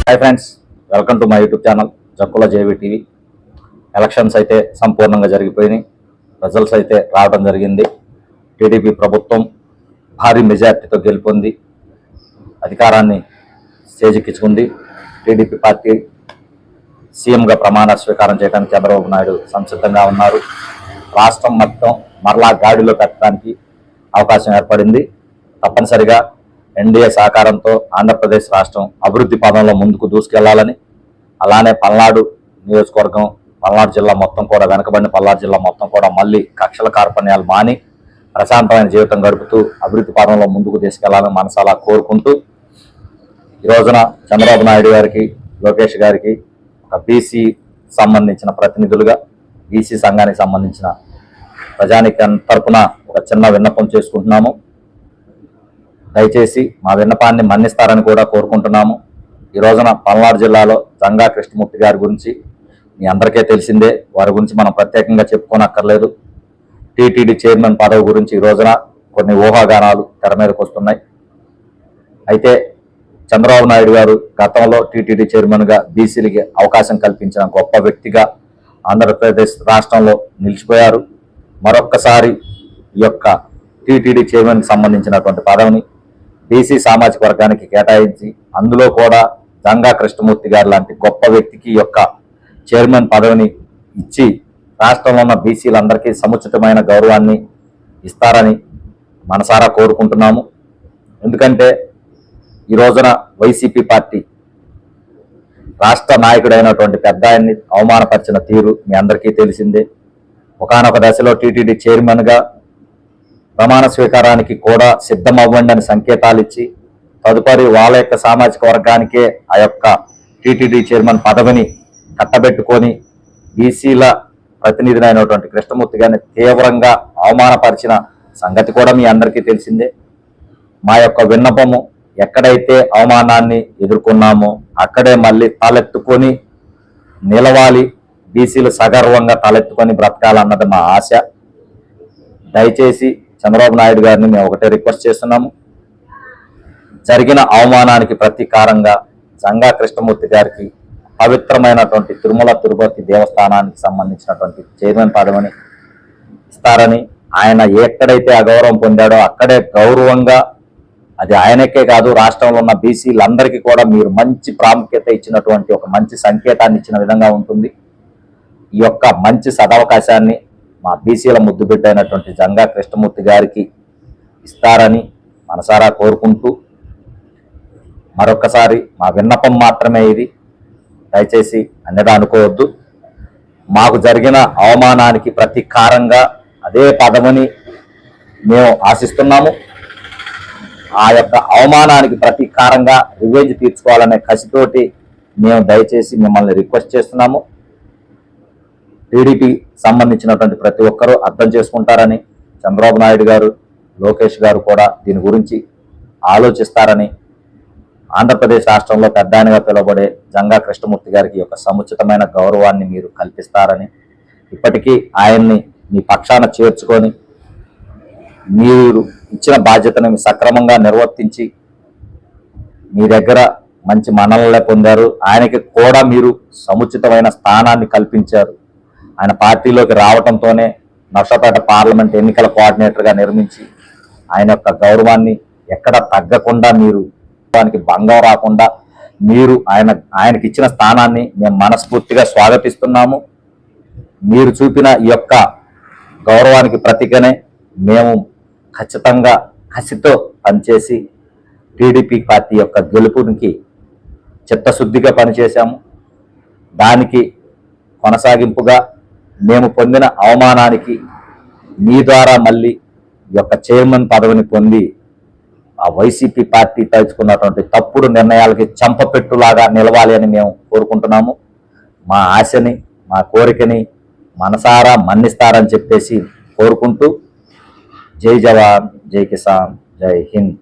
Hi friends, welcome to my YouTube channel Jakkula JV TV. Elections అయితే సంపూర్ణంగా జరిగిపోయినాయి. Results అయితే రావడం జరిగింది. టీడీపీ ప్రభుత్వం భారీ మెజార్టీతో గెలుపొంది అధికారాన్ని చేజిక్కించుకుంది. టీడీపీ పార్టీ సీఎంగా ప్రమాణ స్వీకారం చేయడానికి చంద్రబాబు నాయుడు సంసిద్ధంగా ఉన్నారు. రాష్ట్రం మొత్తం మరలా గాడిలో పెట్టడానికి అవకాశం ఏర్పడింది. తప్పనిసరిగా ఎన్డీఏ సహకారంతో ఆంధ్రప్రదేశ్ రాష్ట్రం అభివృద్ధి పదంలో ముందుకు దూసుకెళ్లాలని, అలానే పల్నాడు నియోజకవర్గం, పల్నాడు జిల్లా మొత్తం కూడా, వెనకబడిన పల్నాడు జిల్లా మొత్తం కూడా మళ్ళీ కక్షల కార్పణ్యాలు మాని ప్రశాంతమైన జీవితం గడుపుతూ అభివృద్ధి పదంలో ముందుకు తీసుకెళ్లాలని మనసాలా కోరుకుంటూ, ఈ రోజున చంద్రబాబు నాయుడు గారికి, లోకేష్ గారికి ఒక బీసీ సంబంధించిన ప్రతినిధులుగా, బీసీ సంఘానికి సంబంధించిన ప్రజానికం తరపున ఒక చిన్న విన్నపం చేసుకుంటున్నాము. దయచేసి మా విన్నపాన్ని మన్నిస్తారని కూడా కోరుకుంటున్నాము. ఈ రోజున పల్నాడు జిల్లాలో జంగా కృష్ణమూర్తి గారి గురించి మీ అందరికీ తెలిసిందే. వారి గురించి మనం ప్రత్యేకంగా చెప్పుకోనక్కర్లేదు. టీటీడీ చైర్మన్ పదవి గురించి ఈ రోజున కొన్ని ఊహాగానాలు తెర మీదకి వస్తున్నాయి. అయితే చంద్రబాబు నాయుడు గారు గతంలో టీటీడీ చైర్మన్గా బీసీలకి అవకాశం కల్పించిన గొప్ప వ్యక్తిగా ఆంధ్రప్రదేశ్ రాష్ట్రంలో నిలిచిపోయారు. మరొక్కసారి ఈ యొక్క టీటీడీ చైర్మన్కి సంబంధించినటువంటి పదవిని బీసీ సామాజిక వర్గానికి కేటాయించి, అందులో కూడా జంగా కృష్ణమూర్తి గారు లాంటి గొప్ప వ్యక్తికి యొక్క చైర్మన్ పదవిని ఇచ్చి రాష్ట్రంలో ఉన్న బీసీలందరికీ సముచితమైన గౌరవాన్ని ఇస్తారని మనసారా కోరుకుంటున్నాము. ఎందుకంటే ఈ రోజున వైసీపీ పార్టీ రాష్ట్ర నాయకుడైనటువంటి పెద్ద ఆయన్ని అవమానపరిచిన తీరు మీ అందరికీ తెలిసిందే. ఒకానొక దశలో టీటీడీ చైర్మన్గా ప్రమాణ స్వీకారానికి కూడా సిద్ధమవ్వండి అని సంకేతాలు ఇచ్చి, తదుపరి వాళ్ళ యొక్క సామాజిక వర్గానికే ఆ యొక్క టీటీడీ చైర్మన్ పదవిని కట్టబెట్టుకొని బీసీల ప్రతినిధినైనటువంటి కృష్ణమూర్తి గారిని తీవ్రంగా అవమానపరిచిన సంగతి కూడా మీ అందరికీ తెలిసిందే. మా యొక్క విన్నపము, ఎక్కడైతే అవమానాన్ని ఎదుర్కొన్నామో అక్కడే మళ్ళీ తలెత్తుకొని నిలవాలి, బీసీలు సగర్వంగా తలెత్తుకొని బ్రతకాలన్నది మా ఆశ. దయచేసి చంద్రబాబు నాయుడు గారిని మేము ఒకటే రిక్వెస్ట్ చేస్తున్నాము. జరిగిన అవమానానికి ప్రతీకారంగా జంగా కృష్ణమూర్తి గారికి పవిత్రమైనటువంటి తిరుమల తిరుపతి దేవస్థానానికి సంబంధించినటువంటి చైర్మన్ పదవిని ఇస్తారని, ఆయన ఎక్కడైతే అగౌరవం పొందాడో అక్కడే గౌరవంగా, అది ఆయనకే కాదు రాష్ట్రంలో ఉన్న బీసీలందరికీ కూడా మీరు మంచి ప్రాముఖ్యత ఇచ్చినటువంటి ఒక మంచి సంకేతాన్ని ఇచ్చిన విధంగా ఉంటుంది. ఈ యొక్క మంచి సదవకాశాన్ని మా బీసీల ముద్దుబిడ్డ అయినటువంటి జంగా కృష్ణమూర్తి గారికి ఇస్తారని మనసారా కోరుకుంటూ, మరొకసారి మా విన్నపం మాత్రమే ఇది. దయచేసి అన్నిదా అనుకోవద్దు. మాకు జరిగిన అవమానానికి ప్రతీకారంగా అదే పదవిని మేము ఆశిస్తున్నాము. ఆ యొక్క అవమానానికి ప్రతీకారంగా రివెంజ్ తీర్చుకోవాలనే కసితోటి మేము దయచేసి మిమ్మల్ని రిక్వెస్ట్ చేస్తున్నాము. టీడీపీ సంబంధించినటువంటి ప్రతి ఒక్కరూ అర్థం చేసుకుంటారని, చంద్రబాబు నాయుడు గారు, లోకేష్ గారు కూడా దీని గురించి ఆలోచిస్తారని, ఆంధ్రప్రదేశ్ రాష్ట్రంలో పెద్దాయనగా పిలువబడే జంగా కృష్ణమూర్తి గారికి యొక్క సముచితమైన గౌరవాన్ని మీరు కల్పిస్తారని, ఇప్పటికీ ఆయన్ని మీ పక్షాన చేర్చుకొని మీరు ఇచ్చిన బాధ్యతను సక్రమంగా నిర్వర్తించి మీ దగ్గర మంచి మన్ననలే పొందారు. ఆయనకి కూడా మీరు సముచితమైన స్థానాన్ని కల్పించారు. ఆయన పార్టీలోకి రావడంతోనే నర్సాపేట పార్లమెంట్ ఎన్నికల కోఆర్డినేటర్గా నిర్మించి ఆయన యొక్క గౌరవాన్ని ఎక్కడ తగ్గకుండా, మీరు దానికి భంగం రాకుండా మీరు ఆయనకి ఇచ్చిన స్థానాన్ని మేము మనస్ఫూర్తిగా స్వాగతిస్తున్నాము. మీరు చూపిన ఈ యొక్క గౌరవానికి ప్రతిగానే మేము ఖచ్చితంగా కసితో పనిచేసి టీడీపీ పార్టీ యొక్క గెలుపునికి చిత్తశుద్ధిగా పనిచేశాము. దానికి కొనసాగింపుగా మేము పొందిన అవమానానికి మీ ద్వారా మళ్ళీ ఈ యొక్క చైర్మన్ పదవిని పొంది ఆ వైసీపీ పార్టీ తలుచుకున్నటువంటి తప్పుడు నిర్ణయాలకి చంపపెట్టులాగా నిలవాలి అని మేము కోరుకుంటున్నాము. మా ఆశని, మా కోరికని మనసారా మన్నిస్తారని చెప్పేసి కోరుకుంటూ, జై జవాన్, జై కిసాన్, జై హింద్.